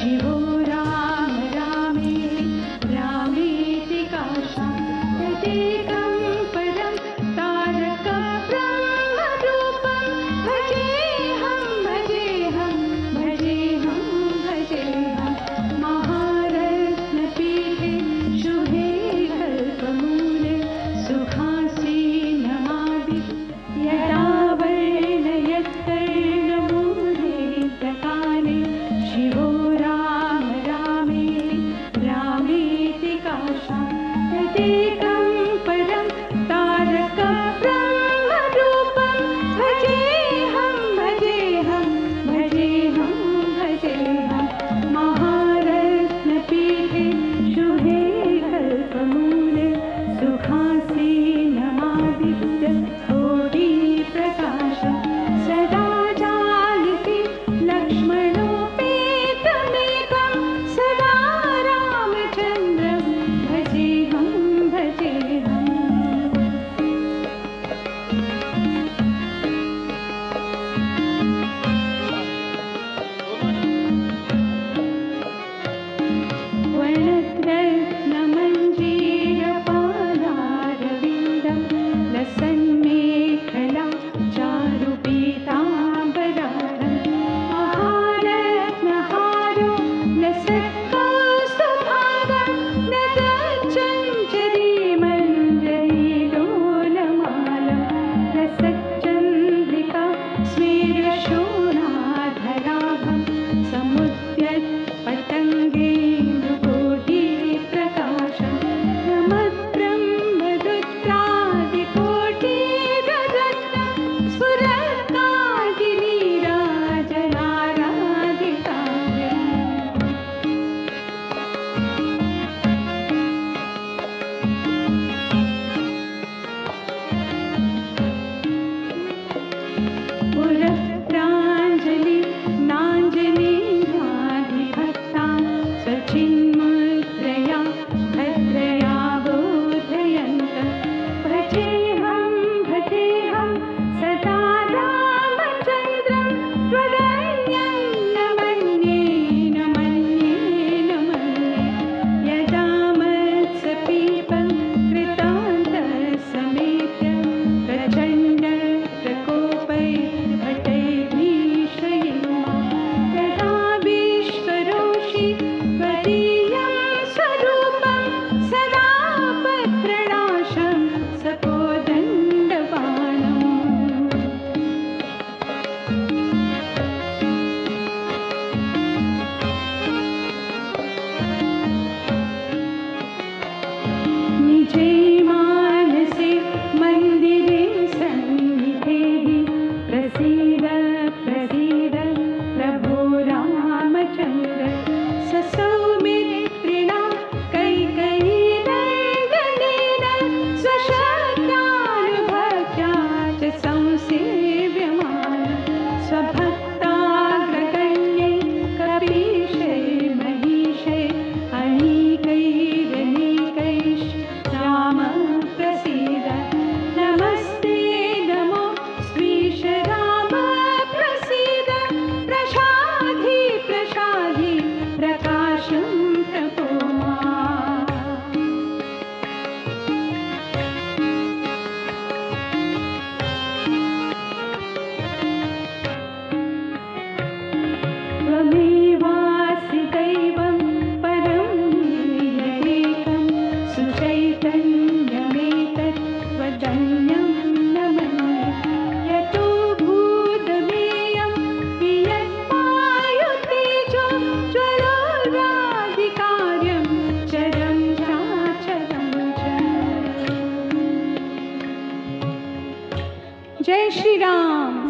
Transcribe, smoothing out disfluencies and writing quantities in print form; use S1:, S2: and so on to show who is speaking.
S1: शिवो राम रामे रामेति काशं तदेकं परं तारकं ब्रह्मरूपं भजेऽहं भजेऽहं भजेऽहं भजेऽहं महारत्नपीठे शुभे कल्पमूले सुखासीनमादि यदा वर्णयत्कर्णमूले प्रकाले शिवो राम रामे रामेति काशं तदेकं परं तारकं ब्रह्मरूपं भजेऽहं भजेऽहं भजेऽहं भजेऽहं महारत्नपीठे शुभे कल्पमूले सुखासीनमादित्य कोटिप्रकाशं सदा जायते लक्ष्मणोपेतमेकं सदा रामचन्द्रं भजेऽहं भजेऽहम् वर्णरत्नमञ्जीरपादारविन्दं लसन्मेखला चारुपीताम्बरारं महारत्नहारो लसत्कौस्तुभागं लसच्चञ्चरीमञ्जरीलोलमालं लसच्चन्द्रिका स्मेरशोणाधराभं समुद्यत्पतङ्गेन्दुकोटिप्रकाशं नमद्ब्रह्मदुत्रादिकोटिरत्नं स्फुरत्काञ्जलीराजनाराधिताभ्यं पुरप्राञ्जलि नाञ्जलीयाधिभक्तां स्वचिन्मुद्रया भद्रया बोधयन्तं भजेऽहं भजेऽहं सदा रामचन्द्रं त्वदन्यं न मन्ये न मन्ये न मन्ये यदा मत्सपीपं कृतान्तसमेत्य प्रचण्डप्रकोपैर्भटैर्भीषयिमा तदा विश्वरोषि त्वदीयं स्वरूपं सदा पत्रनाशं सकोदण्डबाणम् निजे मानसे मन्दिरे सन्निधेहि प्रसीद प्रसीद प्रभो रामचन्द्र ससौमित्रिणा कैकेयीनन्दनेन स्वशक्त्यानुभक्त्या च संसेव्यमान स्वभक्ताग्रगण्ये कपीशे महिषे अनेकैरनेकैश्च राम प्रसीद नमस्ते नमो स्वीश राम प्रसीद प्रसाधि प्रसाधि प्रकाशं प्रभो त्वमेवासि दैवं परं यदेकं सुचैतन्यमेतत् त्वदन्यं न मन्ये यतो भूतमेयं वियत्पायुतेजो ज्वरोरादिकार्यं चरं चाचरं च। जय श्री राम।